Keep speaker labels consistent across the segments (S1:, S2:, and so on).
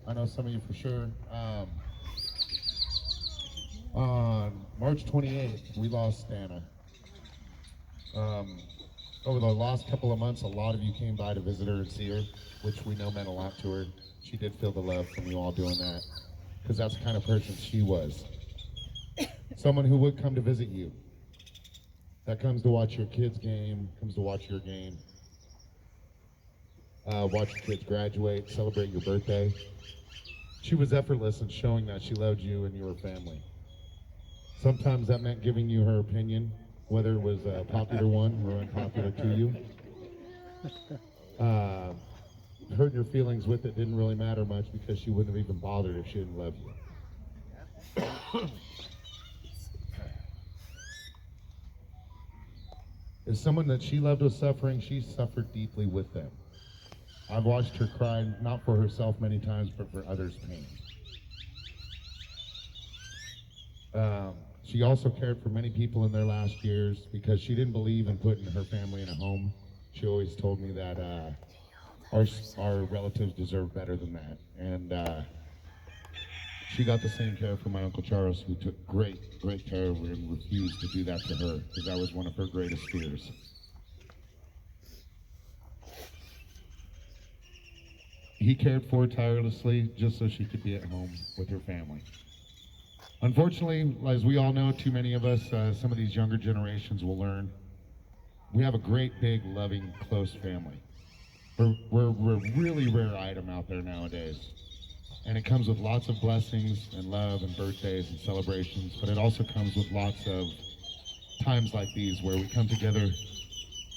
S1: I know some of you for sure. On March 28th, we lost Stana. Um, Over the last couple of months, a lot of you came by to visit her and see her, which we know meant a lot to her. She did feel the love from you all doing that, because that's the kind of person she was. Someone who would come to visit you, that comes to watch your kids' game, comes to watch your game, watch your kids graduate, celebrate your birthday. She was effortless in showing that she loved you and your family. Sometimes that meant giving you her opinion, whether it was a popular one or unpopular to you. Uh, Hurting your feelings with it didn't really matter much because she wouldn't have even bothered if she didn't love you. As someone that she loved was suffering, she suffered deeply with them. I've watched her cry, not for herself many times, but for others' pain. She also cared for many people in their last years because she didn't believe in putting her family in a home. She always told me that our relatives deserve better than that. And she got the same care from my Uncle Charles, who took great care of her and refused to do that to her because that was one of her greatest fears. He cared for her tirelessly just so she could be at home with her family. Unfortunately, as we all know, too many of us, some of these younger generations will learn, we have a great, big, loving, close family. We're a really rare item out there nowadays. And it comes with lots of blessings and love and birthdays and celebrations, but it also comes with lots of times like these where we come together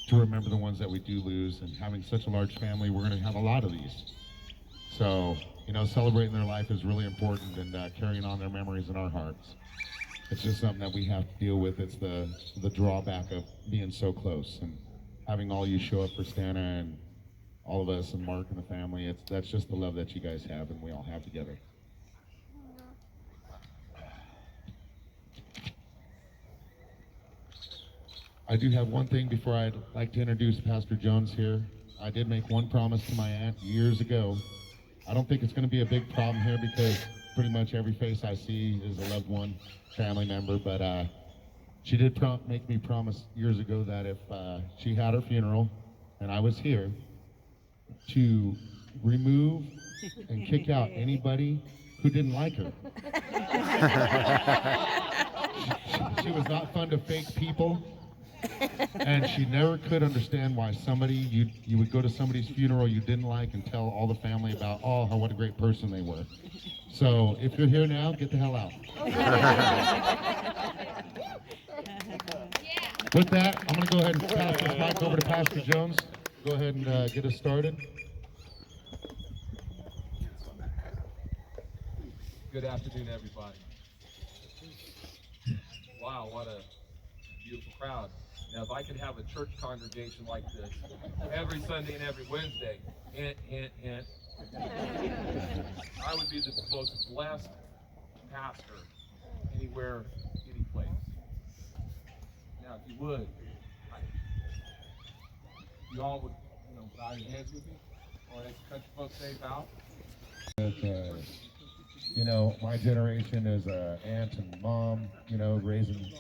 S1: to remember the ones that we do lose. And having such a large family, we're going to have a lot of these. So, celebrating their life is really important, and carrying on their memories in our hearts. It's just something that we have to deal with. It's the drawback of being so close and having all you show up for Stana and all of us and Mark and the family. That's just the love that you guys have and we all have together. I do have one thing before I'd like to introduce Pastor Jones here. I did make one promise to my aunt years ago. I don't think it's going to be a big problem here because pretty much every face I see is a loved one, family member, but she did make me promise years ago that if she had her funeral and I was here, to remove and kick out anybody who didn't like her. She was not fun to fake people, and she never could understand why you would go to somebody's funeral you didn't like and tell all the family about, what a great person they were. So if you're here now, get the hell out. With that, I'm going to go ahead and pass this mic over to Pastor Jones. Go ahead and get us started.
S2: Good afternoon, everybody. Wow, what a beautiful crowd. Now, if I could have a church congregation like this every Sunday and every Wednesday, hint, hint, hint, I would be the most blessed pastor anywhere, any place. Now, if you would, you all would, bow your heads with me, or as country folks say, bow.
S1: My generation is aunt and mom, raising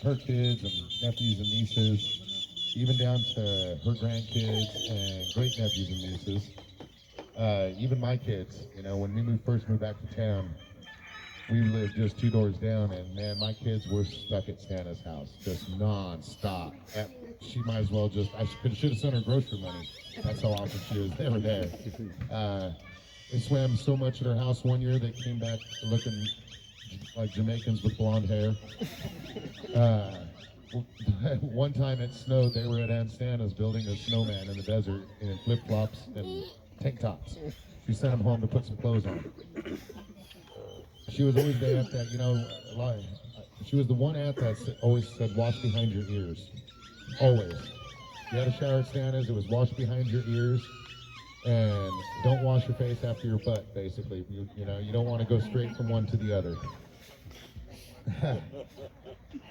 S1: her kids and nephews and nieces, even down to her grandkids and great nephews and nieces. Even my kids, when we first moved back to town, we lived just 2 doors down, and man, my kids were stuck at Stana's house, just non-stop. She might as well I should have sent her grocery money. That's how often she was ever there. They swam so much at her house one year, they came back looking like Jamaicans with blonde hair. One time it snowed, they were at Aunt Stana's building a snowman in the desert in flip-flops and tank tops. She sent them home to put some clothes on. She was always the aunt that, she was the one aunt that always said, wash behind your ears. Always. You had a shower at Stana's, it was wash behind your ears. And don't wash your face after your butt, basically. You don't want to go straight from one to the other.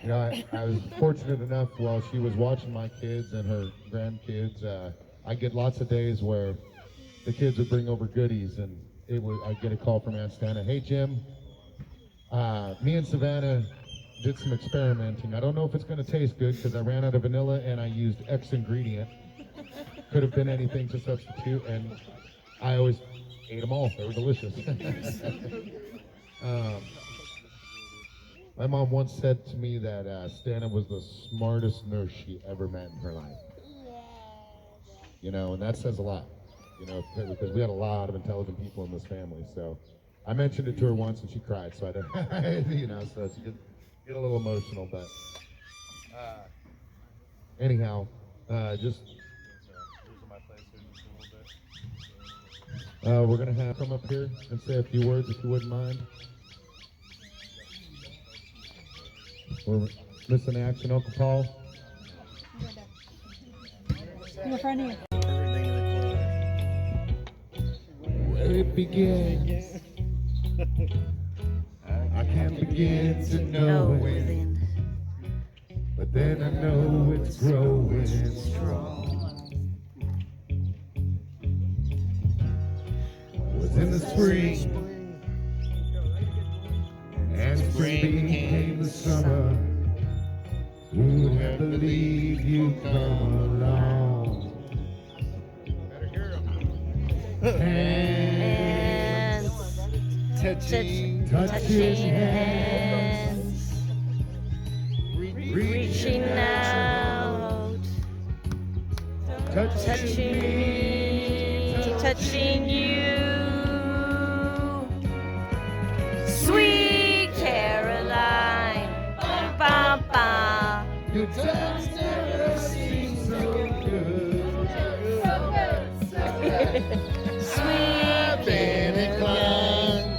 S1: I was fortunate enough while she was watching my kids and her grandkids, I get lots of days where the kids would bring over goodies, and I'd get a call from Aunt Stana. Hey Jim, me and Savanah did some experimenting. I don't know if it's going to taste good because I ran out of vanilla and I used X ingredient. Could have been anything to substitute, and I always ate them all. They were delicious. um, my mom once said to me that Stana was the smartest nurse she ever met in her life. You know, and that says a lot. You know, because we had a lot of intelligent people in this family. So I mentioned it to her once and she cried. So I didn't, you know, so she could get a little emotional. But anyhow, just we're gonna have come up here and say a few words if you wouldn't mind. We're missing action, Uncle Paul.
S3: In the front here.
S1: Where it begins, I can't begin to know it, but then I know it's growing strong. It was in the spring, and spring became the summer. Who'd have believed you'd come along?
S4: And touching hands, reaching out, touching me, touching you, sweet Caroline, ba ba.
S1: Your times never seem so good.
S4: Sweet
S1: Been inclined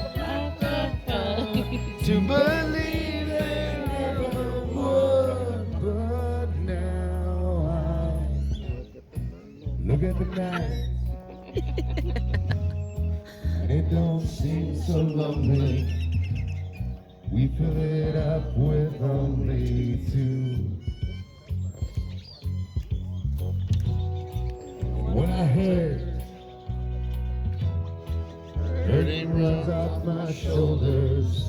S1: to believe they never would, but now I look at the night and it don't seem so lonely. We fill it up with only two. When I heard hurting runs off my shoulders,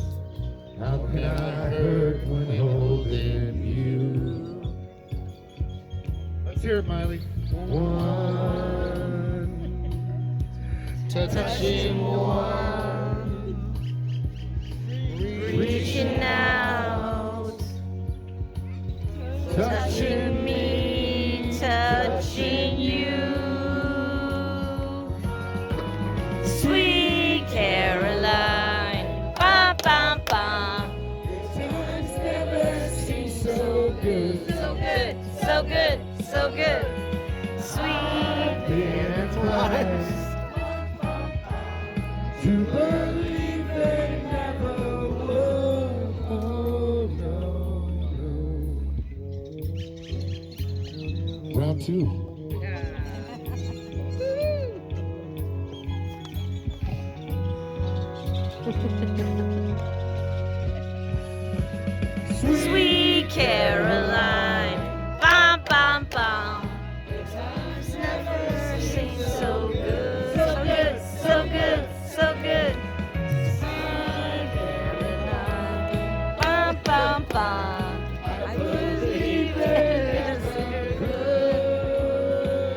S1: how can I hurt when holding you? Let's hear it, Miley. One, touching one,
S4: reaching out, touching me, touching you, sweet Caroline, ba ba ba.
S1: times never seem so good.
S4: So good, so good, so good, sweet.
S1: Being inclined to believe they never would. Oh no, no. Round two.
S4: Sweet Caroline, bum bum bum. Times never seem so good, so good, so good, so good. Sweet Caroline, bum bum bum. I believe it's good.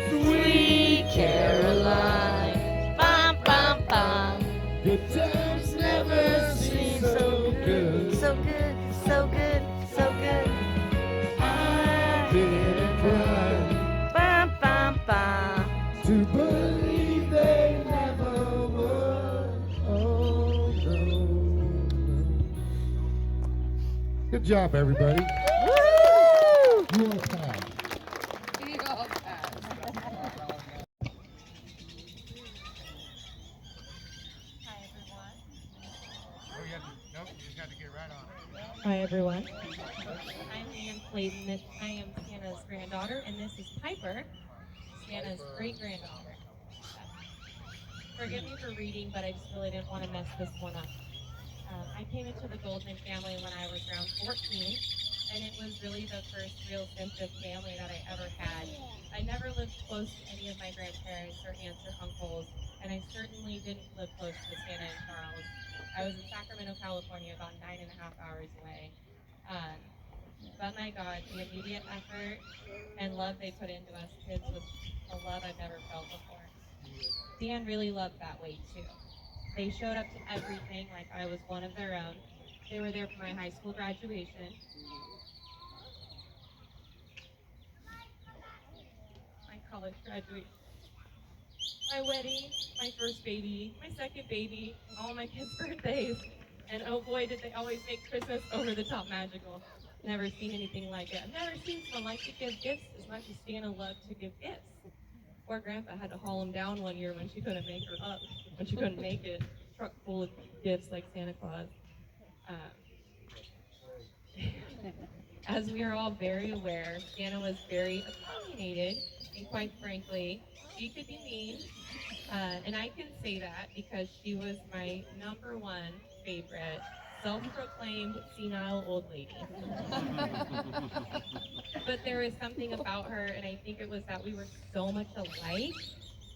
S4: Sweet Caroline, bum bum bum.
S1: Good times never seem so good.
S4: So good, so good, so good.
S1: Being inclined
S4: Bum, bum, bum.
S1: to believe they never would. Oh no, no. Good job, everybody.
S4: Woo!
S1: You all passed.
S3: Hi everyone. I'm Ann Clayton. I am Stana's granddaughter, and this is Piper, Stana's great-granddaughter. Forgive me for reading, but I just really didn't want to mess this one up. I came into the Goldman family when I was around 14, and it was really the first real sense of family that I ever had. I never lived close to any of my grandparents or aunts or uncles, and I certainly didn't live close to Santa and Charles. I was in Sacramento, California, about 9.5 hours away. Um, but my God, the immediate effort and love they put into us kids was a love I've never felt before. Dan really loved that way too. They showed up to everything like I was one of their own. They were there for my high school graduation, my college graduation, my wedding, my first baby, my second baby, all my kids' birthdays. And oh boy, did they always make Christmas over the top magical. Never seen anything like it. I've never seen someone like to give gifts as much as Stana loved to give gifts. Poor Grandpa had to haul him down one year when she couldn't make her up, when she couldn't make it. Truck full of gifts like Santa Claus. As we are all very aware, Stana was very opinionated, and quite frankly, she could be mean. And I can say that because she was my number one favorite, self-proclaimed senile old lady. But there was something about her, and I think it was that we were so much alike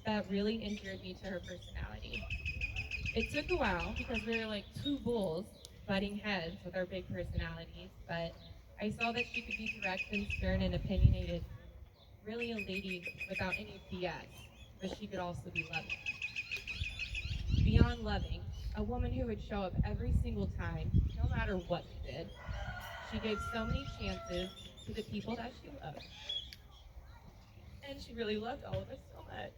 S3: that really endeared me to her personality. It took a while because we were like two bulls butting heads with our big personalities, but I saw that she could be direct and stern and opinionated, really a lady without any BS, but she could also be loving. Beyond loving, a woman who would show up every single time, no matter what we did. She gave so many chances to the people that she loved. And she really loved all of us so much.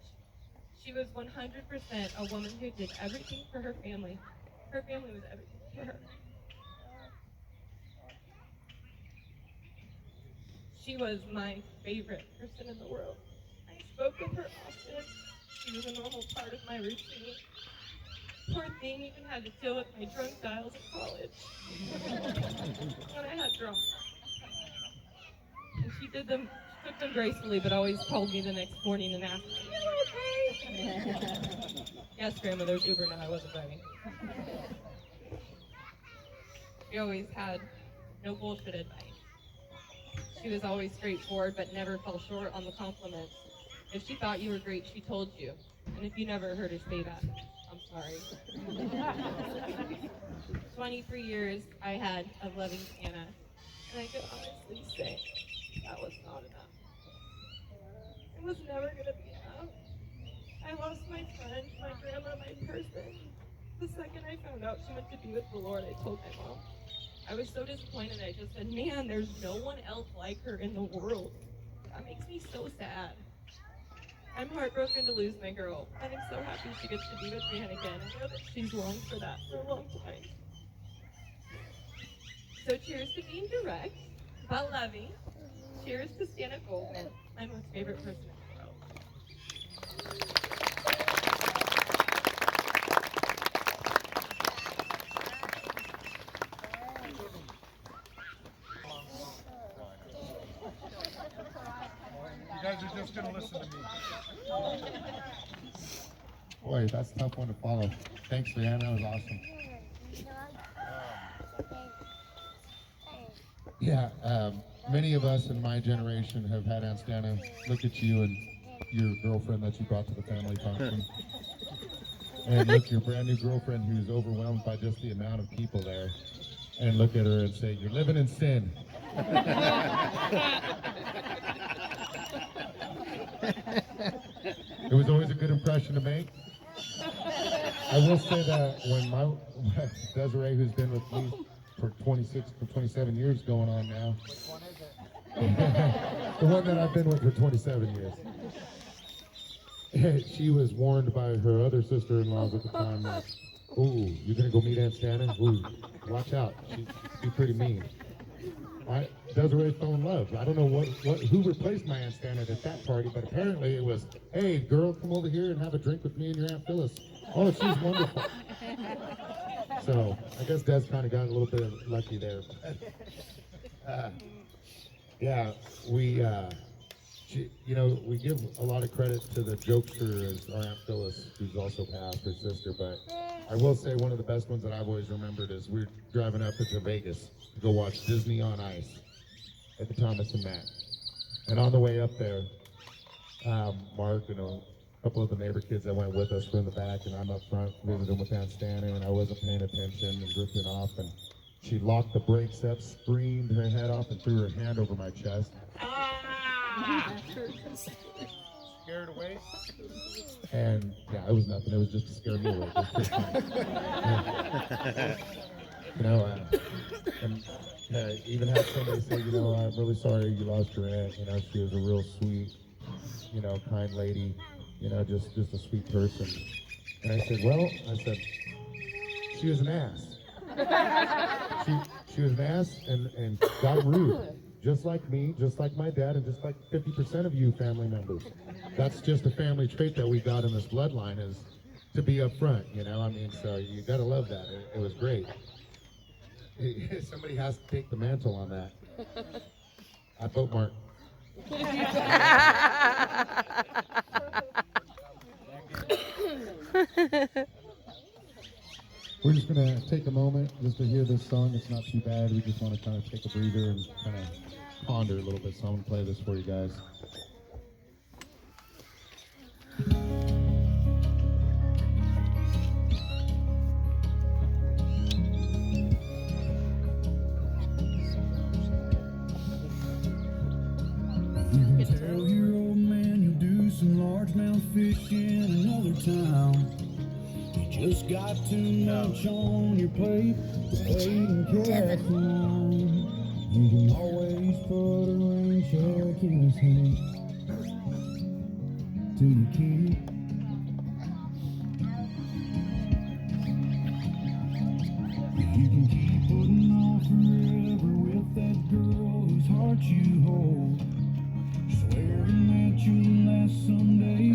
S3: She was 100% a woman who did everything for her family. Her family was everything for her. She was my favorite person in the world. I spoke with her often. She was a normal part of my routine. Poor thing even had to deal with my drunk dials at college when I had drunk. And she took them gracefully, but always called me the next morning and asked me, "Are you okay?" Yes, Grandma, there's Uber now. I wasn't driving. She always had no bullshit advice. She was always straightforward, but never fell short on the compliments. If she thought you were great, she told you. And if you never heard her say that, I'm sorry. 23 years I had of loving Stana, and I could honestly say that was not enough. It was never going to be enough. I lost my friend, my grandma, my person. The second I found out she went to be with the Lord, I told my mom. I was so disappointed. I just said, man, there's no one else like her in the world. That makes me so sad. I'm heartbroken to lose my girl, and I'm so happy she gets to be with Dan again. I know that she's longed for that for a long time. So cheers to being direct, but loving. Cheers to Stana Goldman, my most favorite person in the world.
S1: You guys are just going to listen to me. Boy, that's a tough one to follow. Thanks, man. That was awesome. Yeah, many of us in my generation have had Aunt Stana look at you and your girlfriend that you brought to the family function. And look, your brand new girlfriend who's overwhelmed by just the amount of people there. And look at her and say, "You're living in sin." It was always a good impression to make. I will say that when my Desiree, who's been with me for 27 years going on now. The one that I've been with for 27 years. She was warned by her other sister-in-laws at the time that, "Ooh, you're gonna go meet Aunt Stana? Ooh, watch out. She's pretty mean." Desiree fell in love. I don't know who replaced my Aunt Stana at that party, but apparently it was, "Hey, girl, come over here and have a drink with me and your Aunt Phyllis." Oh, she's wonderful. So I guess Des kind of got a little bit lucky there. Yeah, we give a lot of credit to the jokester as our Aunt Phyllis, who's also passed, her sister. But I will say one of the best ones that I've always remembered is we're driving up to Vegas to go watch Disney on Ice at the Thomas and Matt. And on the way up there, Mark and a couple of the neighbor kids that went with us were in the back, and I'm up front visiting with Aunt Stana, and I wasn't paying attention and drifting off, and she locked the brakes up, screamed her head off, and threw her hand over my chest. Scared away. And yeah, it was nothing. It was just to scare me away. You know, and even had somebody say, you know, I'm really sorry you lost your aunt. You know, she was a real sweet, you know, kind lady. You know, just a sweet person. And I said, well, she was an ass. She was an ass and got rude. Just like me, just like my dad, and just like 50% of you family members. That's just a family trait that we got in this bloodline, is to be upfront, you know? I mean, so you gotta love that. It was great. Somebody has to take the mantle on that. I vote Mark. We're just gonna take a moment just to hear this song. It's not too bad. We just want to kind of take a breather and kind of ponder a little bit. So I'm gonna play this for you guys.
S5: You can tell your old man you'll do some largemouth fishing in another town. You just got too much on your plate to wait and catch on. You can always put a rain check in his hand till you can't. You can keep putting on forever with that girl whose heart you hold, swearing that you'll last someday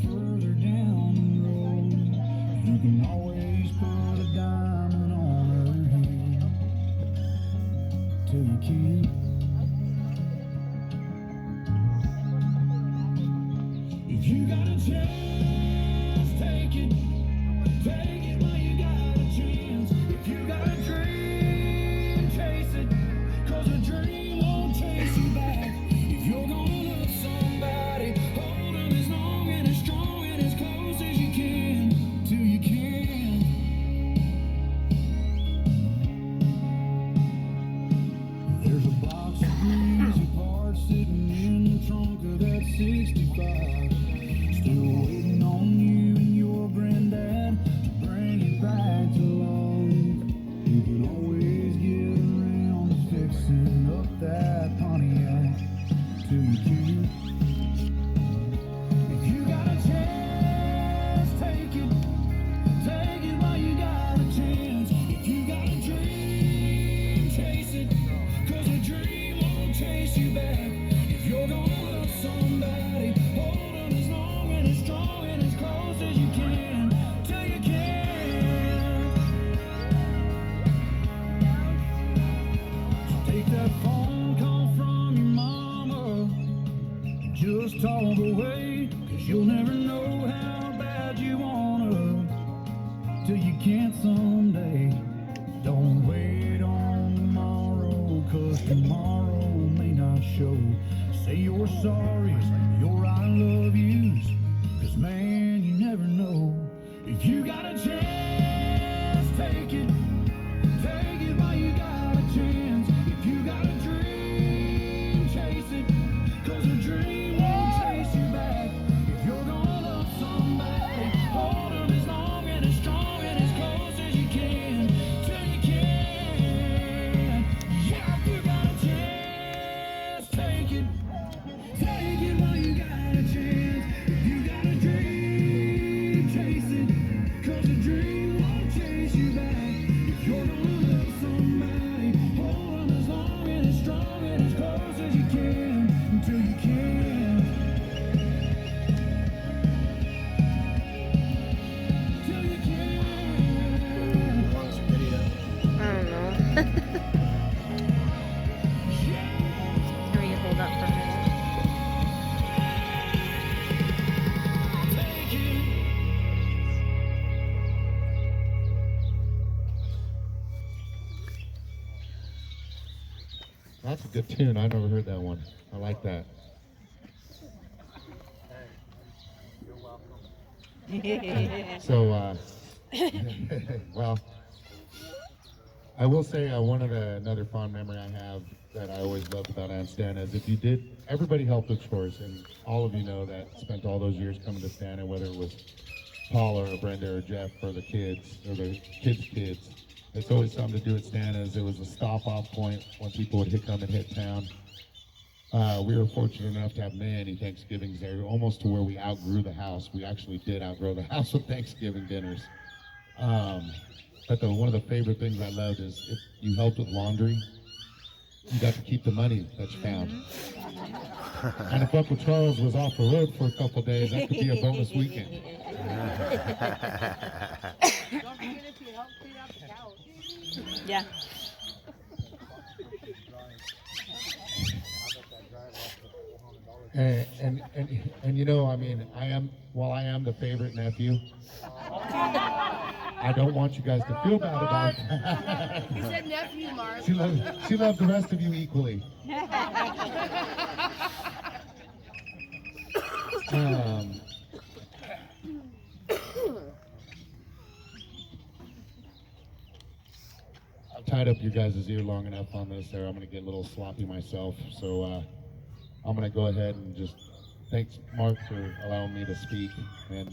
S5: further down the road. You can always put a diamond on her hand till you can't. If you got a chance, take it. Take it while you got a chance. If you got a dream, chase it. 'Cause a dream won't chase you back. If you're gonna love somebody, hold them as long and as strong and as close as you can, till you can. There's a box of greasy parts sitting in the trunk of that 65, still waiting on you and your granddad to bring it back to life. You can always get around to fixing up that Pontiac till you can. If you got a chance, take it. Take it while you got a chance. If you got a dream, chase it. 'Cause a dream won't chase you back. If you're gonna love somebody, hold them as long and as strong and as close as you can, till you can. So take that phone call from your mama, just talk away, 'cause you'll never know how bad you wanna, till you can't someday. Don't wait on tomorrow, 'cause tomorrow may not show. Say your sorries, your I love yous, 'cause man, you never know. If you got a chance, take it. Take it while you got a chance. If you got a dream, chase it. 'Cause a dream won't chase you back. If you're gonna love somebody, hold them as long and as strong and as close as you can, till you can. Yeah, if you got a chance, take it. Take it while you got a chance. If you got a dream, chase it. 'Cause a dream won't chase you back. If you're gonna love somebody, hold them as long and as strong and as close as you can, until you can. Till you can.
S4: I don't know. Can we hold up for a minute?
S1: That's a good tune. I never heard that one. I like that.
S2: You're welcome.
S1: So, well, I will say another fond memory I have that I always loved about Aunt Stana is everybody helped with chores, and all of you know that spent all those years coming to Stana, whether it was Paula or Brenda or Jeff or the kids or the kids. It's always something to do at Stana's. It was a stop-off point when people would come and hit town. We were fortunate enough to have many Thanksgivings there, almost to where we outgrew the house. We actually did outgrow the house with Thanksgiving dinners. But one of the favorite things I loved is if you helped with laundry, you got to keep the money that you found. And if Uncle Charles was off the road for a couple days, that could be a bonus weekend.
S6: Don't forget if you help clean out the couch.
S4: Yeah.
S1: And you know, I mean, while I am the favorite nephew, I don't want you guys to feel bad about it.
S6: He said nephew, Mark.
S1: She loves the rest of you equally. I've tied up your guys' ear long enough on this there. I'm going to get a little sloppy myself. So I'm going to go ahead and just thank Mark for allowing me to speak and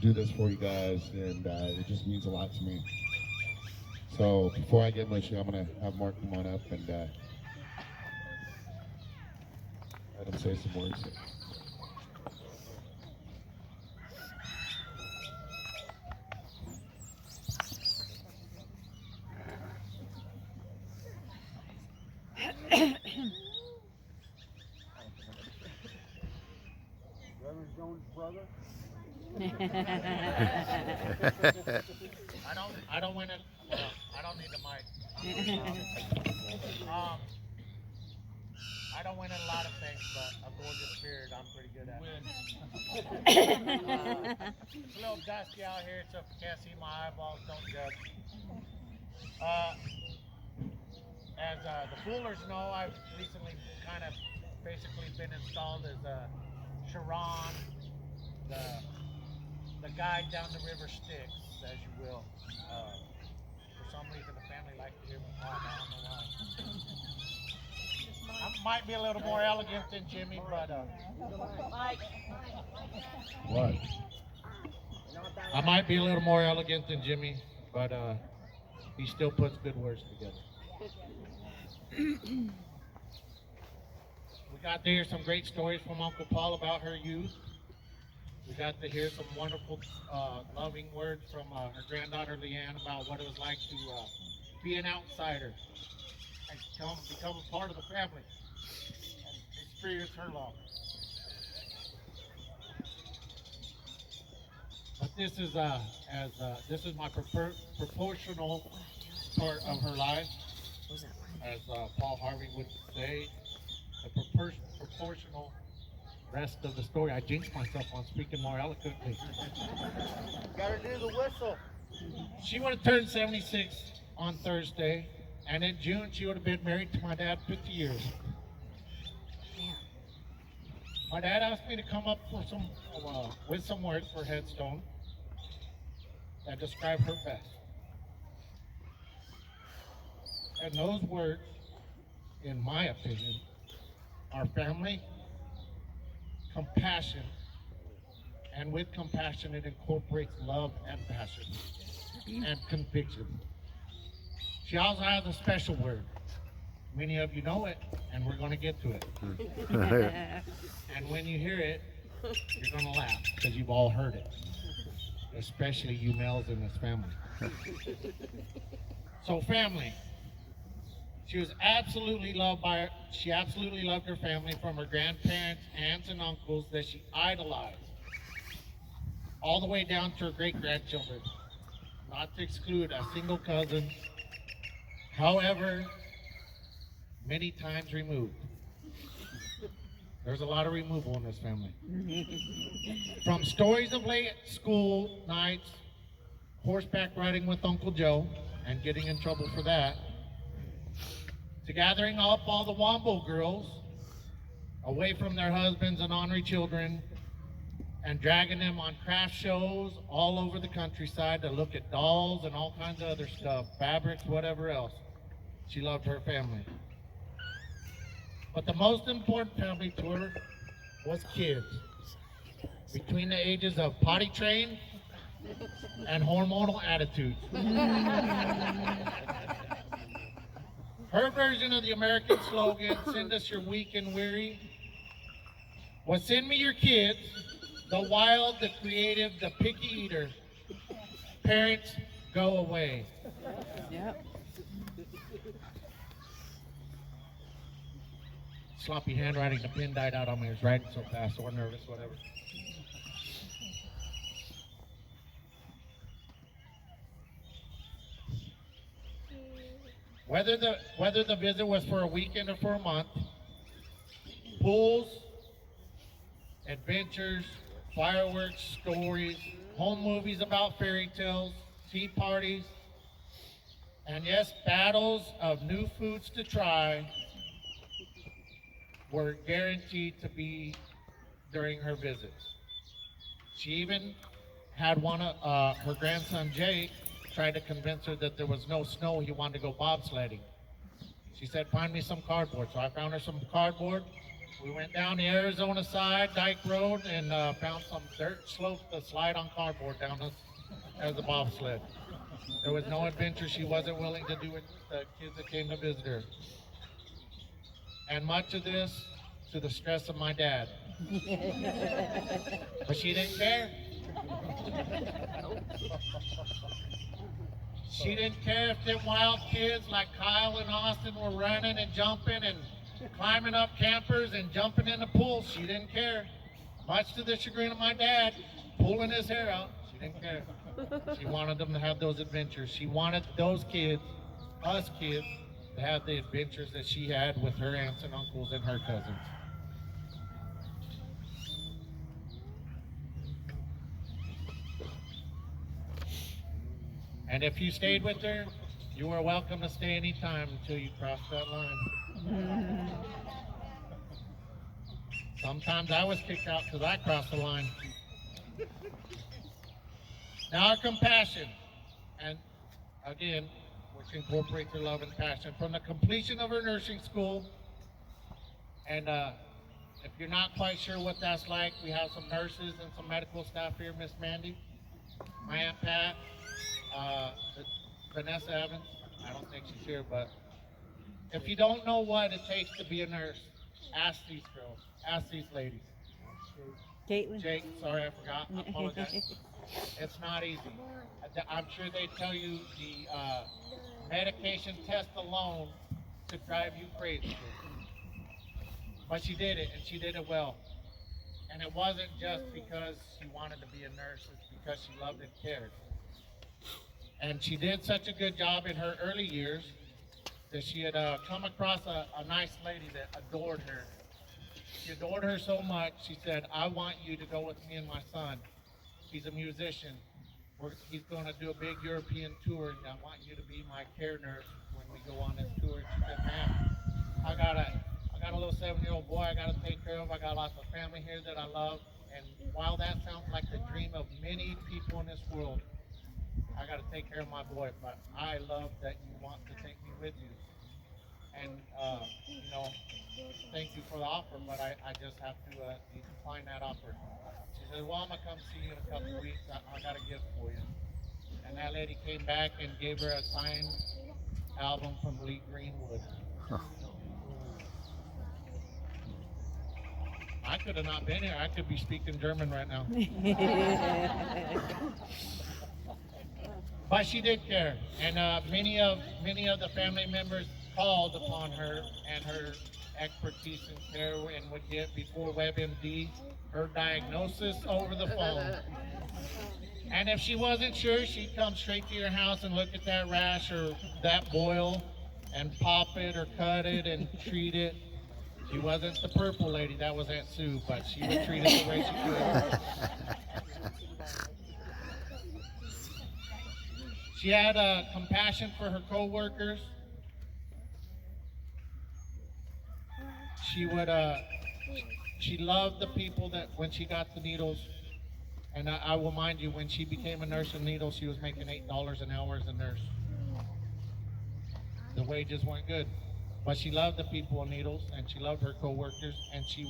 S1: do this for you guys. And it just means a lot to me. So before I get mushy, I'm going to have Mark come on up and let him say some words.
S7: I don't win it. I don't need the mic. I don't win at a lot of things, but a gorgeous spirit I'm pretty good at. It's a little dusty out here, so if you can't see my eyeballs, don't judge. As the foolers know, I've recently kind of basically been installed as Sharon, the guide down the river Styx, as you will. For some reason, the family likes to hear me talk. I don't know why. I might be a little more elegant than Jimmy, but
S1: What?
S7: I might be a little more elegant than Jimmy, but he still puts good words together. We got to hear some great stories from Uncle Paul about her youth. We got to hear some wonderful, loving words from her granddaughter Leanne about what it was like to be an outsider and become a part of the family and experience her love. But this is this is my proportional part of her life, as Paul Harvey would say, the proportional rest of the story. I jinxed myself on speaking more eloquently.
S8: Gotta do the whistle.
S7: She would have turned 76 on Thursday, and in June she would have been married to my dad 50 years. My dad asked me to come up with some words for headstone that describe her best. And those words, in my opinion, are family, compassion, and with compassion it incorporates love and passion and conviction. She also has a special word. Many of you know it, and we're going to get to it. And when you hear it, you're going to laugh because you've all heard it, especially you males in this family. So family. She absolutely loved her family, from her grandparents, aunts, and uncles that she idolized, all the way down to her great-grandchildren, not to exclude a single cousin, however many times removed. There's a lot of removal in this family. From stories of late school nights, horseback riding with Uncle Joe, and getting in trouble for that, to gathering up all the Wombo girls away from their husbands and ornery children and dragging them on craft shows all over the countryside to look at dolls and all kinds of other stuff, fabrics, whatever else. She loved her family. But the most important family to her was kids. Between the ages of potty trained and hormonal attitudes. Her version of the American slogan, "Send us your weak and weary," was "Send me your kids, the wild, the creative, the picky eater. Parents, go away."
S6: Yep.
S7: Sloppy handwriting, the pen died out on me. I was writing so fast, so nervous, whatever. Whether the visit was for a weekend or for a month, pools, adventures, fireworks, stories, home movies about fairy tales, tea parties, and yes, battles of new foods to try were guaranteed to be during her visits. She even had one of her grandson Jake tried to convince her that there was no snow, he wanted to go bobsledding. She said, "Find me some cardboard." So I found her some cardboard. We went down the Arizona side, Dyke Road, and found some dirt slopes to slide on cardboard down as a bobsled. There was no adventure she wasn't willing to do with the kids that came to visit her. And much of this to the stress of my dad. But she didn't care. She didn't care if them wild kids like Kyle and Austin were running and jumping and climbing up campers and jumping in the pool. She didn't care. Much to the chagrin of my dad, pulling his hair out, she didn't care. She wanted them to have those adventures. She wanted those kids, us kids, to have the adventures that she had with her aunts and uncles and her cousins. And if you stayed with her, you were welcome to stay anytime until you crossed that line. Sometimes I was kicked out because I crossed the line. Now our compassion, and again, which incorporates her love and passion. From the completion of her nursing school, and if you're not quite sure what that's like, we have some nurses and some medical staff here, Miss Mandy, my Aunt Pat, Vanessa Evans. I don't think she's here, but if you don't know what it takes to be a nurse, ask these girls, ask these ladies.
S6: Caitlin.
S7: Jake, sorry I forgot, I apologize. It's not easy. I'm sure they tell you the medication test alone to drive you crazy. But she did it, and she did it well. And it wasn't just because she wanted to be a nurse, it's because she loved and cared. And she did such a good job in her early years that she had come across a nice lady that adored her. She adored her so much, she said, "I want you to go with me and my son. He's a musician. He's going to do a big European tour, and I want you to be my care nurse when we go on this tour." And she said, "Man, I got a little 7-year-old boy I got to take care of. I got lots of family here that I love. And while that sounds like the dream of many people in this world, I got to take care of my boy. But I love that you want to take me with you. And, thank you for the offer, but I just have to decline that offer." She said, "Well, I'm going to come see you in a couple of weeks. I got a gift for you." And that lady came back and gave her a signed album from Lee Greenwood. I could have not been here. I could be speaking German right now. But she did care, and many of the family members called upon her and her expertise in care, and would get, before WebMD, her diagnosis over the phone. And if she wasn't sure, she'd come straight to your house and look at that rash or that boil and pop it or cut it and treat it. She wasn't the purple lady, that was Aunt Sue, but she would treat it the way she could. She had compassion for her co-workers. She loved the people that when she got the needles, And I will mind you, when she became a nurse in Needles, she was making $8 an hour as a nurse. The wages weren't good. But she loved the people in Needles, and she loved her coworkers, and she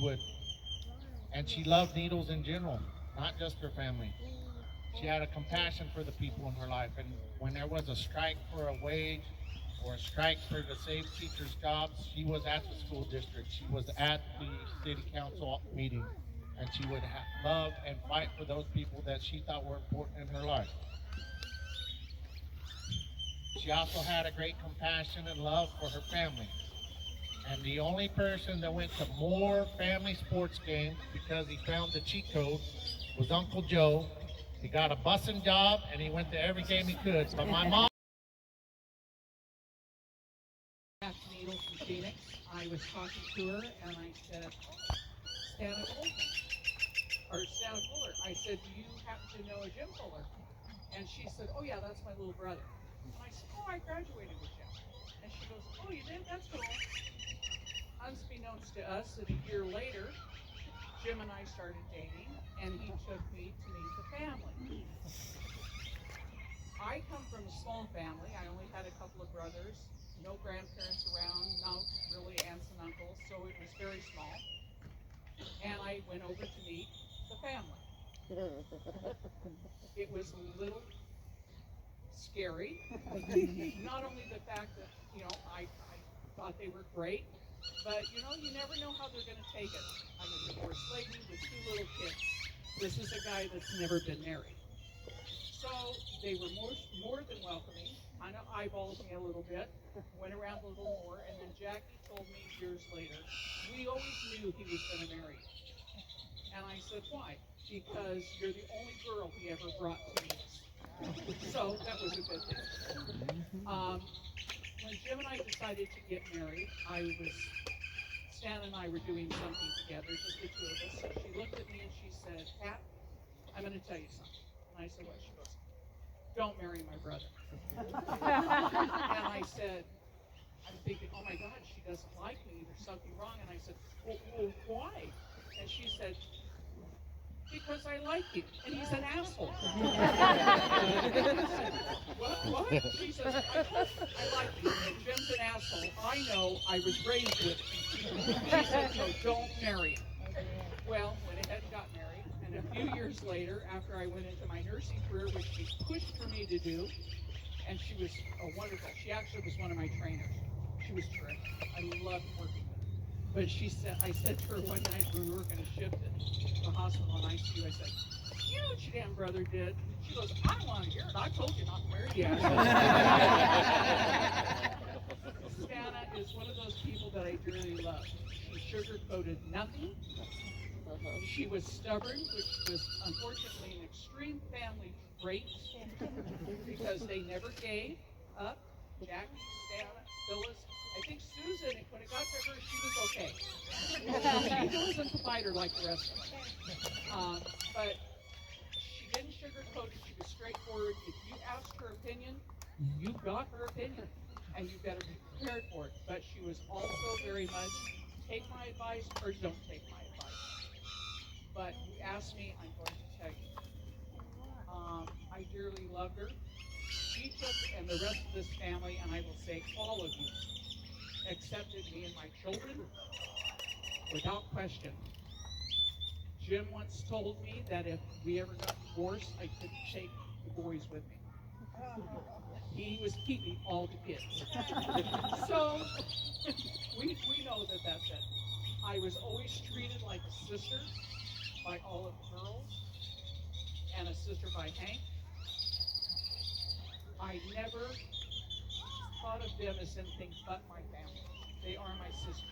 S7: loved Needles in general, not just her family. She had a compassion for the people in her life, and when there was a strike for a wage or a strike for to save teachers' jobs, she was at the school district. She was at the city council meeting, and she would love and fight for those people that she thought were important in her life. She also had a great compassion and love for her family. And the only person that went to more family sports games because he found the cheat code was Uncle Joe. He got a bussing job and he went to every game he could. But my mom.
S9: Back to Needles in Phoenix, I was talking to her and I said, Stana Fuller. I said, do you happen to know a Jim Fuller? And she said, oh yeah, that's my little brother. And I said, oh, I graduated with Jim. And she goes, oh, you did? That's cool. Unbeknownst to us, that a year later, Jim and I started dating, and he took me to meet the family. I come from a small family. I only had a couple of brothers, no grandparents around, no really aunts and uncles, so it was very small. And I went over to meet the family. It was a little scary. Not only the fact that, I thought they were great, but you never know how they're going to take it. I'm a divorced lady with 2 little kids. This is a guy that's never been married. So they were more than welcoming. Kind of eyeballed me a little bit, went around a little more, and then Jackie told me years later, we always knew he was going to marry you. And I said, why? Because you're the only girl he ever brought to me. So that was a good thing. When Jim and I decided to get married, Stan and I were doing something together, just the 2 of us. And she looked at me and she said, Pat, I'm going to tell you something. And I said, what? She goes, don't marry my brother. And I said, I'm thinking, oh my God, she doesn't like me. There's something wrong. And I said, well, why? And she said, because I like you, and he's an asshole. What? She says, I like you, and Jim's an asshole. I know, I was raised with him. She said, no, don't marry him. Well, went ahead and got married, and a few years later, after I went into my nursing career, which she pushed for me to do, and she was wonderful. She actually was one of my trainers. She was terrific. I loved working with her. But I said to her one night when we were going to shift at the hospital in ICU, I said, you know what your damn brother did? She goes, I don't want to hear it. I told you not to marry the asshole. Stana is one of those people that I dearly love. She sugarcoated nothing. She was stubborn, which was unfortunately an extreme family trait because they never gave up. Jackie, Stana, Phyllis. I think Susan, when it got to her, she was okay. She wasn't a fighter like the rest of us. But she didn't sugarcoat it. She was straightforward. If you asked her opinion, you got her opinion, and you better be prepared for it. But she was also very much, take my advice or don't take my advice. But you asked me, I'm going to tell you. I dearly loved her. She took, and the rest of this family, and I will say all of you, accepted me and my children without question. Jim once told me that if we ever got divorced, I couldn't take the boys with me. He was keeping all the kids. So we know that that's it. I was always treated like a sister by all of the girls and a sister by Hank. I never thought of them as anything but my family. They are my sisters.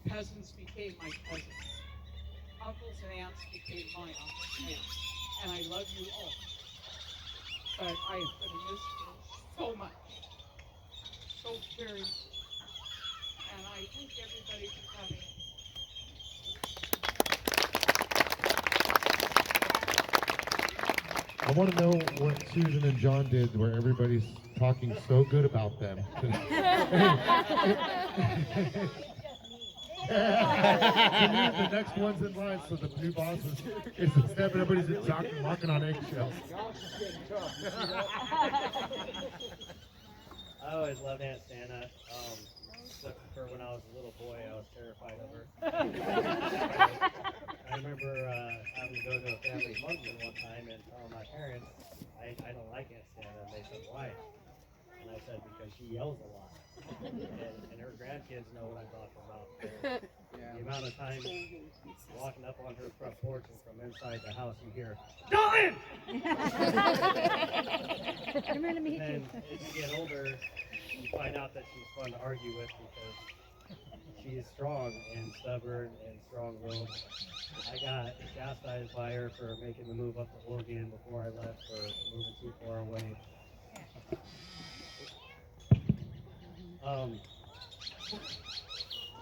S9: Cousins became my cousins. Uncles and aunts became my uncles and aunts. And I love you all. But I have been in this so much. So very much. And I thank everybody for coming.
S1: I want to know what Susan and John did where everybody's talking so good about them. The next one's in line, so the new boss is instead everybody's walking on eggshells.
S8: I always loved Aunt Stana. Except for when I was a little boy, I was terrified of her. I remember having to go to a family function one time and telling my parents, I don't like Aunt Stana. And they said, why? And I said, because she yells a lot. And her grandkids know what I'm talking about. The amount of time walking up on her front porch and from inside the house you hear, Dawn!
S6: I'm gonna meet
S8: And
S6: you.
S8: then as you get older, you find out that she's fun to argue with because she is strong and stubborn and strong-willed. I got chastised by her for making the move up to Oregon before I left for moving too far away.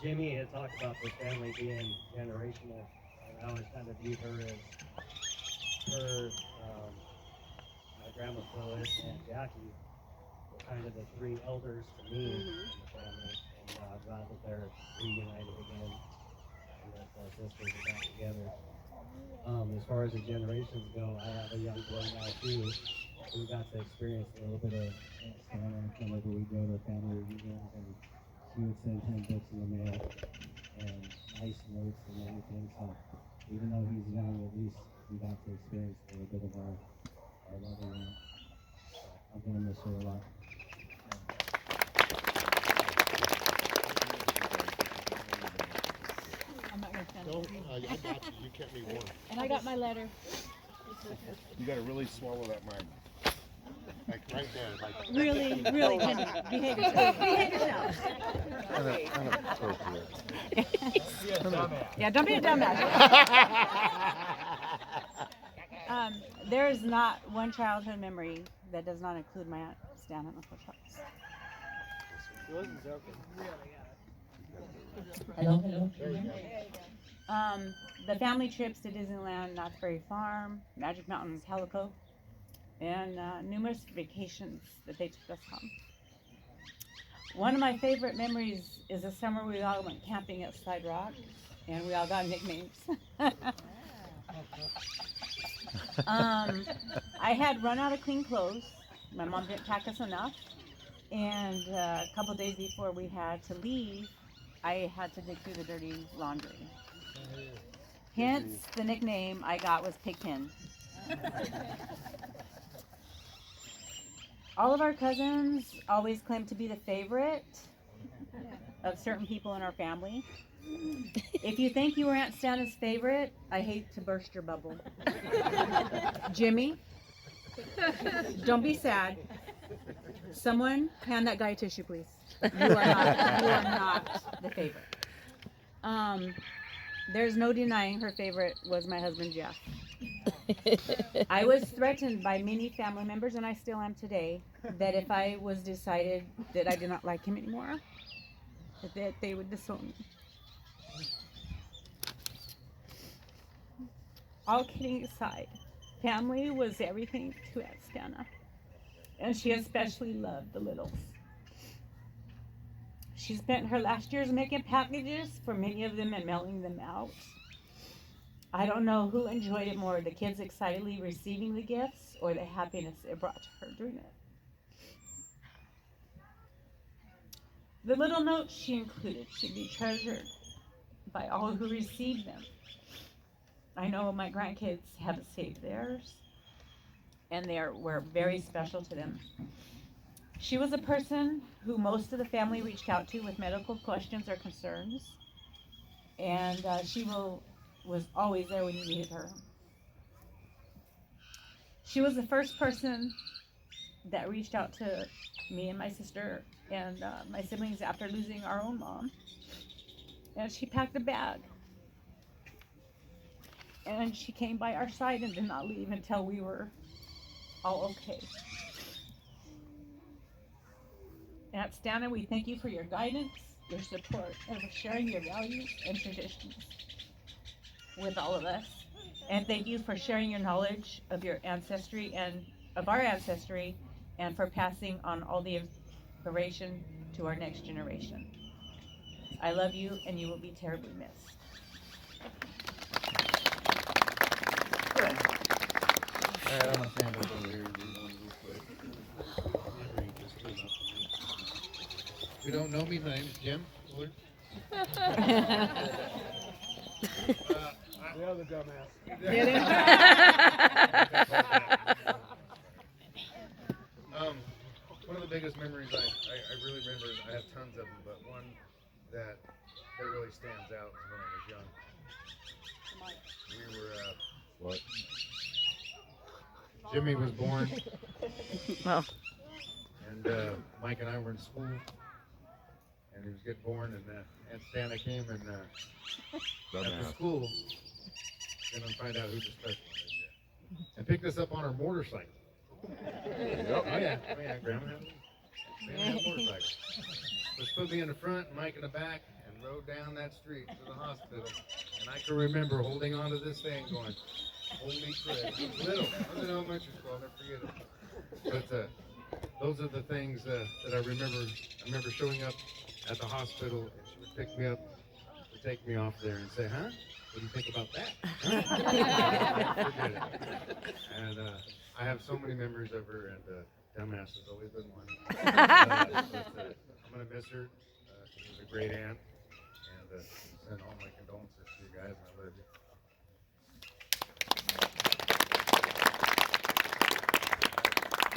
S8: Jimmy had talked about the family being generational, and I always kind of viewed her as her, my grandma Phyllis and Jackie were kind of the three elders to me in the family, and I'm glad that they're reunited again and that the sisters are back together. As far as the generations go, I have a young boy now too who got to experience a little bit of Aunt Stana whenever we go to family reunions, and she would send him books in the mail and nice notes and everything. So even though he's young, at least we got to experience a little bit of our loving aunt. So I'm gonna miss her a lot.
S6: I'm not gonna stand
S1: Don't,
S6: it.
S1: I got you. You kept me warm.
S6: And I got my letter.
S1: You got to really swallow that mag. Like right there. Like
S6: Really, really, Jimmy, behave yourself. Behave yourself.
S1: inappropriate.
S6: Yeah, don't be a dumbass. There is not one childhood memory that does not include my Aunt Stana and Uncle Charles.
S8: She wasn't joking.
S1: There you go.
S6: The family trips to Disneyland, Knott's Berry Farm, Magic Mountains, Helico, and numerous vacations that they took us on. One of my favorite memories is a summer we all went camping at Slide Rock, and we all got nicknames. I had run out of clean clothes. My mom didn't pack us enough, and a couple days before we had to leave, I had to dig through the dirty laundry. Hence, the nickname I got was Pigpen. All of our cousins always claimed to be the favorite of certain people in our family. If you think you were Aunt Stana's favorite, I hate to burst your bubble. Jimmy, don't be sad. Someone hand that guy a tissue, please. You are not the favorite. There's no denying her favorite was my husband, Jeff. I was threatened by many family members, and I still am today, that if I was decided that I did not like him anymore, that they would disown me. All kidding aside, family was everything to Aunt Stana, and she especially loved the littles. She spent her last years making packages for many of them and mailing them out. I don't know who enjoyed it more, the kids excitedly receiving the gifts or the happiness it brought to her doing it. The little notes she included should be treasured by all who received them. I know my grandkids have saved theirs, and were very special to them. She was a person who most of the family reached out to with medical questions or concerns, and she was always there when you needed her. She was the first person that reached out to me and my sister and my siblings after losing our own mom, and she packed a bag. And she came by our side and did not leave until we were all okay. Aunt Stana, we thank you for your guidance, your support, and for sharing your values and traditions with all of us. And thank you for sharing your knowledge of your ancestry and of our ancestry, and for passing on all the inspiration to our next generation. I love you, and you will be terribly missed.
S10: Alright, I'm gonna stand over here and do one real quick.
S1: If you don't know me, my name's Jim.
S10: The other dumbass.
S1: One of the biggest memories I really remember, I have tons of them, but one that really stands out is when I was young. We were, what? Jimmy was born,
S4: Well,
S1: and Mike and I were in school, and he was getting born, and Aunt Stana came, and after school, gonna find out who the special one is here, and picked us up on our motorcycle. Oh yeah, Grandma had a motorcycle. Just put me in the front, Mike in the back, and rode down that street to the hospital. And I can remember holding onto this thing, going, "Holy crap!" I was little. I was in elementary school. I'll never forget it. But those are the things that I remember. I remember showing up at the hospital, and she would pick me up to take me off there and say, "Huh? What do you think about that?" Huh? Forget it. And I have so many memories of her, and dumbass has always been one. I'm gonna miss her. She was a great aunt, and send all my condolences to you guys, and I love you.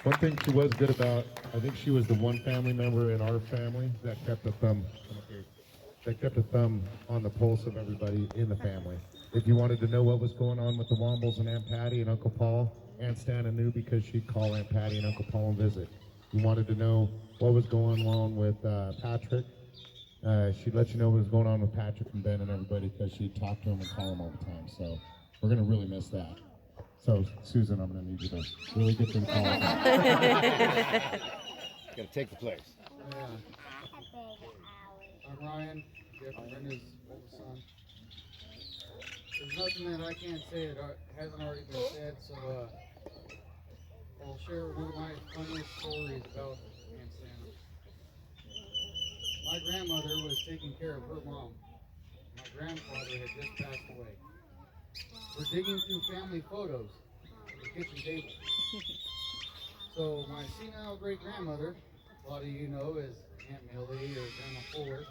S1: One thing she was good about, I think she was the one family member in our family that kept a thumb on the pulse of everybody in the family. If you wanted to know what was going on with the Wombles and Aunt Patty and Uncle Paul, Aunt Stana knew because she'd call Aunt Patty and Uncle Paul and visit. You wanted to know what was going on with Patrick, she'd let you know what was going on with Patrick and Ben and everybody because she'd talk to him and call him all the time. So we're going to really miss that. So, Susan, I'm going to need you to really get them calls.
S10: Got to take the place.
S11: I'm Ryan, Jeff and Brenda's oldest son. There's nothing that I can't say that hasn't already been said, so I'll share one of my funniest stories about Aunt Stana. My grandmother was taking care of her mom. My grandfather had just passed away. We're digging through family photos at the kitchen table. So my senile great-grandmother, a lot of you know as Aunt Millie or Grandma Fuller,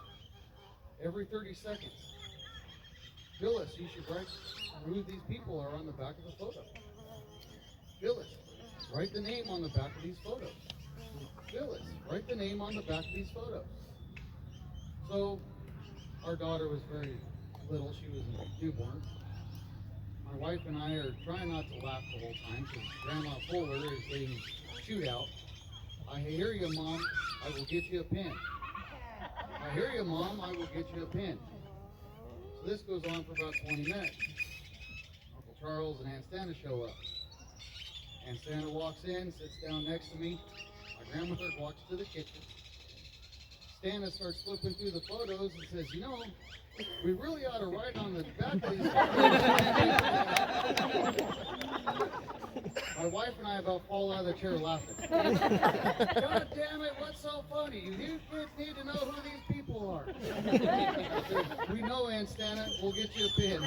S11: every 30 seconds, Phyllis, you should write who these people are on the back of the photo. Phyllis, write the name on the back of these photos. Phyllis, write the name on the back of these photos. So our daughter was very little, she was a newborn. My wife and I are trying not to laugh the whole time because Grandma Fuller is getting chewed out. I hear you, Mom, I will get you a pen. I hear you, Mom, I will get you a pen. So this goes on for about 20 minutes. Uncle Charles and Aunt Stana show up. Aunt Stana walks in, sits down next to me. My grandmother walks to the kitchen. Stana starts flipping through the photos and says, "You know, we really ought to write on the back of these photos." My wife and I about fall out of the chair laughing. God damn it, what's so funny? You kids need to know who these people are. I said, "We know, Aunt Stana, we'll get you a pin."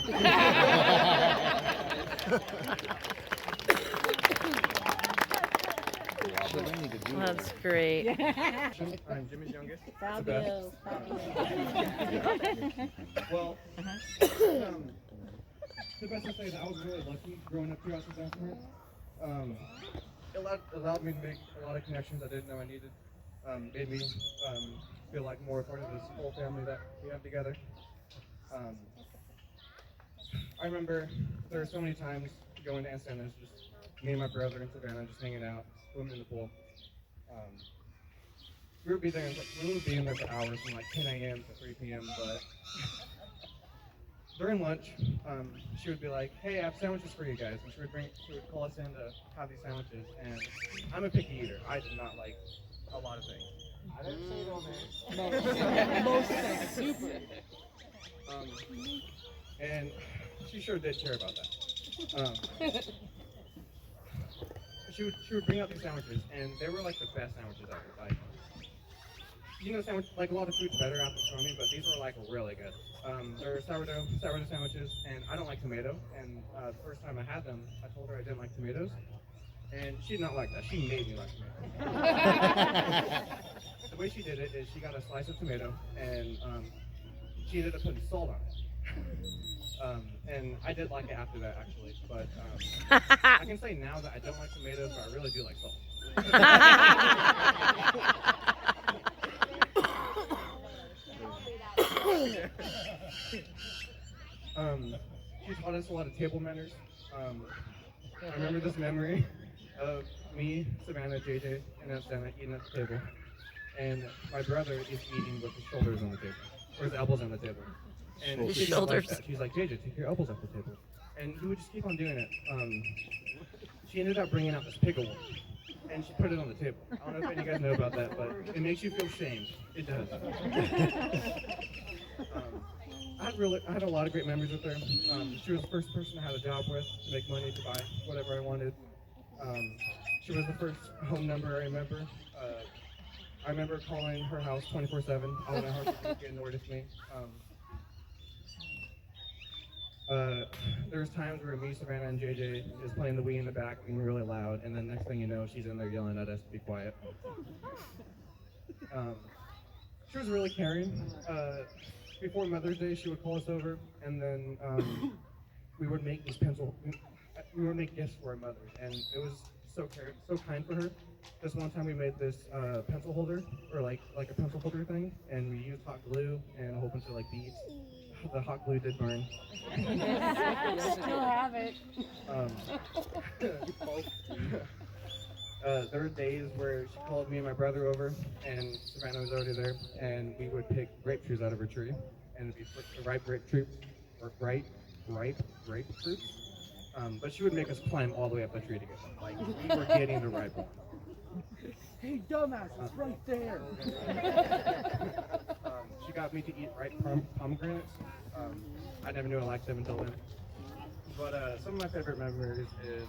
S4: that's great.
S10: I'm Jimmy's youngest.
S6: Fabio.
S10: Well, the best to say is I was really lucky growing up here as a grandparent. It allowed me to make a lot of connections I didn't know I needed. Made me feel like more a part of this whole family that we have together. I remember there were so many times going to Aunt Stana's, just me and my brother and Savanah just hanging out, swimming in the pool. We would be in there for hours from like 10 a.m. to 3 p.m. But during lunch, she would be like, "Hey, I have sandwiches for you guys," and she would call us in to have these sandwiches. And I'm a picky eater. I did not like a lot of things.
S11: I didn't say no
S10: No. Most super. And she sure did care about that. She would bring out these sandwiches, and they were like the best sandwiches ever. Like, you know, sandwich, like a lot of food's better after swimming, but these were like really good. They're sourdough sandwiches, and I don't like tomato. And the first time I had them, I told her I didn't like tomatoes, and she did not like that. She made me like tomatoes. The way she did it is she got a slice of tomato, and she ended up putting salt on it. And I did like it after that, actually. But I can say now that I don't like tomatoes, but I really do like salt. She taught us a lot of table manners. I remember this memory of me, Savanah, JJ, and Aunt Stana eating at the table. And my brother is eating with his shoulders on the table, or his elbows on the table. And
S4: His
S10: she didn't like
S4: shoulders.
S10: that. She's like, JJ, take your elbows off the table. And he would just keep on doing it. She ended up bringing out this pickle, and she put it on the table. I don't know if any of you guys know about that, but it makes you feel shamed. It does. I had a lot of great memories with her. She was the first person I had a job with to make money to buy whatever I wanted. She was the first home number I remember. I remember calling her house 24/7. I don't know how she could get annoyed with me. There's times where me, Savanah, and JJ is playing the Wii in the back, being really loud, and then next thing you know, she's in there yelling at us to be quiet. She was really caring. Before Mother's Day, she would call us over, and then we would make these we would make gifts for our mothers, and it was so kind for her. This one time we made this pencil holder, or like a pencil holder thing, and we used hot glue and a whole bunch of like beads. The hot glue did burn.
S4: Still have it.
S10: There were days where she called me and my brother over, and Savanah was already there, and we would pick grape trees out of her tree, and it'd be ripe grape fruits. But she would make us climb all the way up the tree to get them. Like, we were getting the ripe one.
S11: Hey, dumbass, it's right there.
S10: She got me to eat ripe pomegranates. I never knew I liked them until then. But some of my favorite memories is,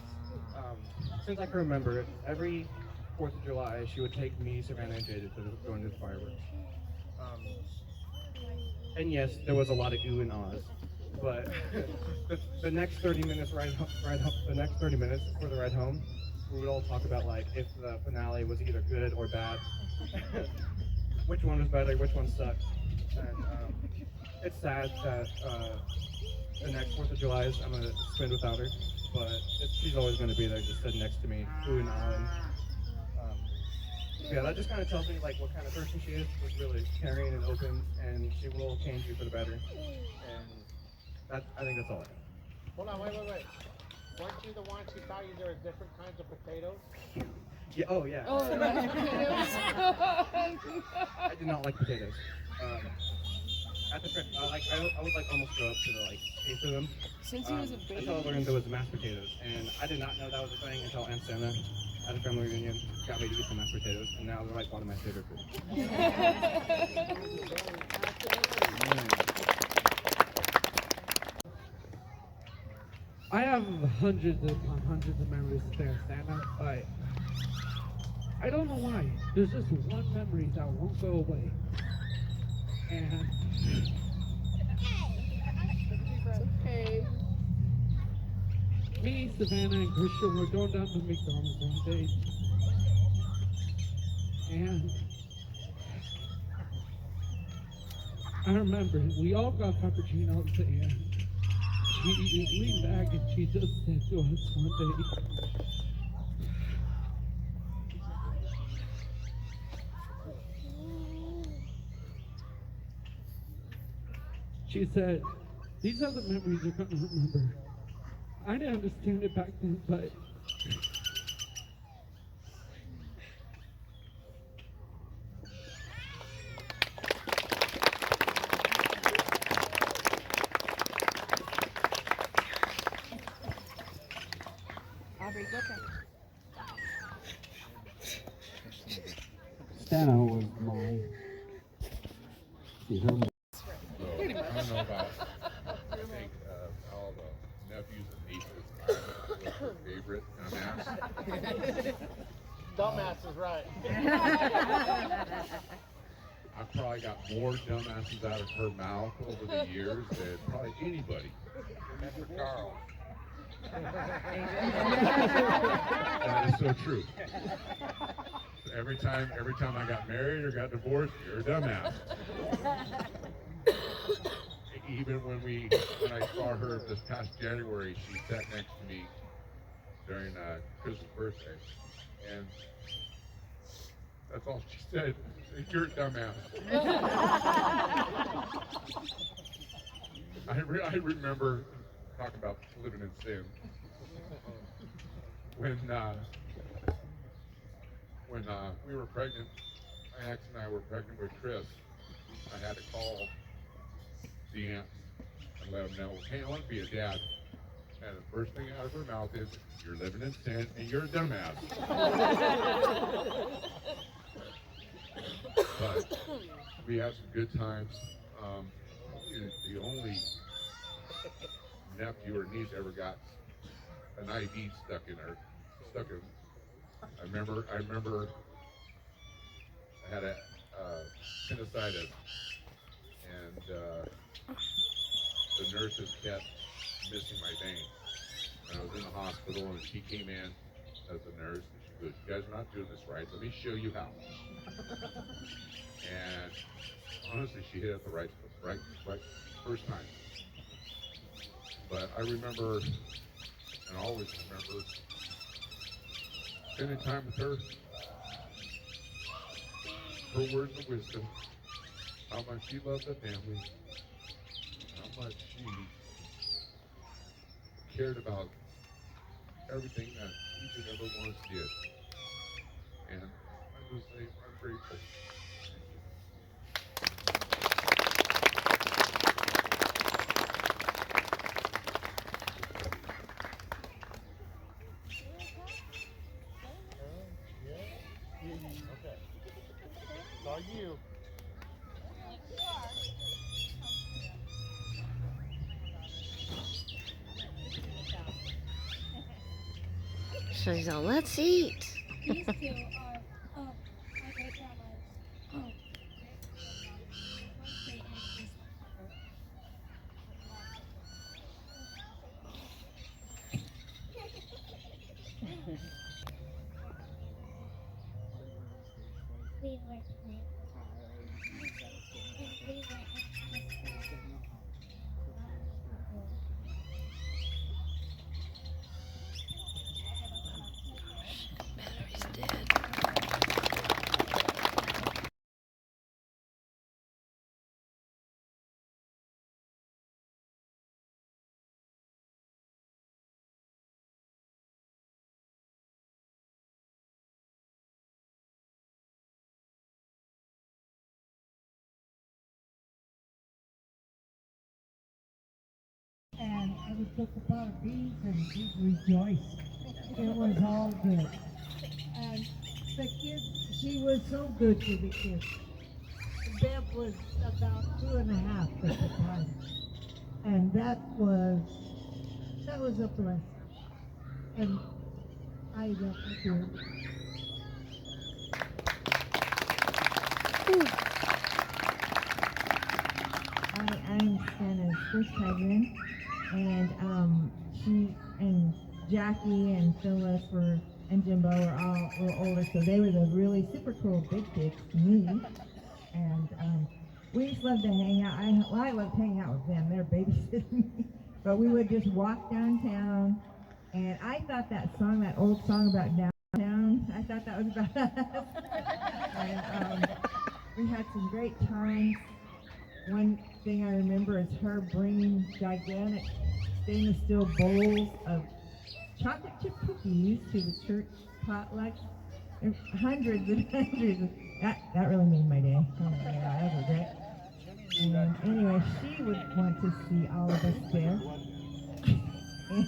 S10: since I can remember, every 4th of July, she would take me, Savanah, and Jada to go into the fireworks. And yes, there was a lot of ooh and ahs. But the next 30 minutes the next 30 minutes before the ride home, we would all talk about like if the finale was either good or bad, which one was better, which one sucked. And it's sad that the next 4th of July I'm gonna spend without her, but she's always gonna be there, just sitting next to me, ooh and ahing. Yeah, that just kind of tells me like what kind of person she is. She's really caring and open, and she will change you for the better. And I think that's all I have.
S7: Hold on, wait. Weren't you the one who taught you there were different kinds of potatoes?
S10: Yeah, oh yeah.
S4: Oh,
S10: I did not like potatoes. At the I would like almost grow up to the taste of them.
S4: Since he was a baby.
S10: Until I learned there was mashed potatoes, and I did not know that was a thing until Aunt Stana at a family reunion got me to eat some mashed potatoes, and now they're like one of my favorite foods.
S12: I have hundreds of memories with Aunt Stana. I don't know why. There's just one memory that won't go away. And
S4: It's okay.
S12: me, Savanah, and Christian were going down to McDonald's one day. And I remember we all got cappuccinos, and she leaned back and she just said to us one day, she said, "These are the memories you're going to remember." I didn't understand it back then, but
S4: Aubrey, go ahead.
S11: Stana was mine. She's her.
S13: I don't know about, I think all the nephews and nieces was her favorite dumbass.
S7: Dumbass is right.
S13: I've probably got more dumbasses out of her mouth over the years than probably anybody. Remember Carl? That is so true. Every time I got married or got divorced, you're a dumbass. Even when I saw her this past January, she sat next to me during Chris's birthday, and that's all she said. You're a dumbass. I remember talking about living in sin. When we were pregnant, my ex and I were pregnant with Chris, I had to call the aunts and let them know, hey, I want to be a dad. And the first thing out of her mouth is, you're living in sin and you're a dumbass. But we had some good times. The only nephew or niece ever got an IV stuck in. I remember I had a appendicitis, and the nurses kept missing my vein. And I was in the hospital, and she came in as a nurse, and she goes, "You guys are not doing this right. Let me show you how." And honestly, she hit it the right first time. But I remember, and I always remember, spending time with her, her words of wisdom, how much she loved the family, how much she cared about everything that each and every one of us did. And I just say, I'm grateful.
S14: Okay. It's all you.
S4: She's all, let's eat.
S15: These two are my great grandma's birthday and we were playing
S4: Battery's dead.
S16: And I would cook a pot of beans and she'd rejoice. It was all good. And the kids, she was so good to the kids. Deb was about 2.5 at the time. And that was a blessing. And I love her too.
S17: I'm Stana's first cousin, and she and Jackie and Phyllis and Jimbo were all a little older, so they were the really super cool big kids to me. And we just loved to hang out. I loved hanging out with them. They were babysitting me, but we would just walk downtown. And I thought that old song about downtown, I thought that was about us. And we had some great times. One thing I remember is her bringing gigantic stainless steel bowls of chocolate chip cookies to the church potlucks. Hundreds and hundreds. That really made my day. Oh my God, that was great. And anyway, she would want to see all of us there. And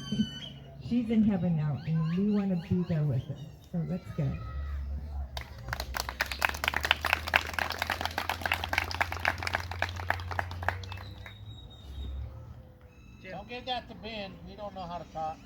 S17: she's in heaven now, and we want to be there with her. So let's go.
S7: Don't give that to Ben. We don't know how to talk.